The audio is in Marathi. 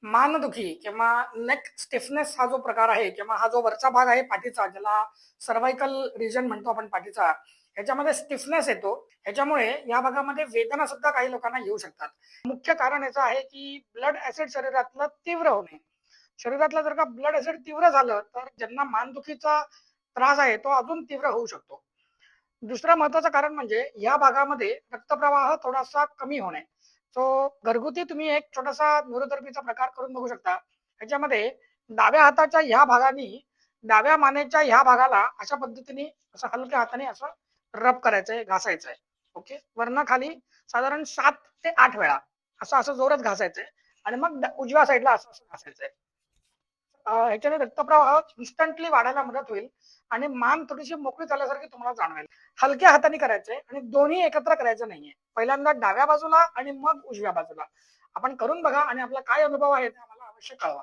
मानदुखी किंवा नेक स्टिफनेस हा जो प्रकार आहे किंवा हा जो वरचा भाग आहे पाठीचा, ज्याला सर्व्हायकल रिजन म्हणतो आपण पाठीचा, ह्याच्यामध्ये स्टिफनेस येतो. ह्याच्यामुळे या भागामध्ये वेदना सुद्धा काही लोकांना येऊ शकतात. मुख्य कारण याचं आहे की ब्लड ऍसिड शरीरातलं तीव्र होणे. शरीरातलं जर का ब्लड ऍसिड तीव्र झालं तर ज्यांना मानदुखीचा त्रास आहे तो अजून तीव्र होऊ शकतो. दुसरं महत्वाचं कारण म्हणजे या भागामध्ये रक्तप्रवाह थोडासा कमी होणे. सो घरगुती तुम्ही एक छोटासा न्यूरोथेरपीचा प्रकार करून बघू शकता. ह्याच्यामध्ये डाव्या हाताच्या ह्या भागाने डाव्या मानेच्या ह्या भागाला अशा पद्धतीने असं हलक्या हाताने असं रब करायचंय, घासायचंय. ओके, वरनं खाली साधारण 7 ते 8 वेळा असं असं जोरात घासायचंय आणि मग उजव्या साईडला असं असं घासायचंय. ह्याच्याने रक्तप्रवाह इन्स्टंटली वाढायला मदत होईल आणि मान थोडीशी मोकळी झाल्यासारखी तुम्हाला जाणवेल. हलक्या हाताने करायचंय आणि दोन्ही एकत्र करायचं नाहीये. पहिल्यांदा डाव्या बाजूला आणि मग उजव्या बाजूला. आपण करून बघा आणि आपला काय अनुभव आहे ते आम्हाला अवश्य कळवा.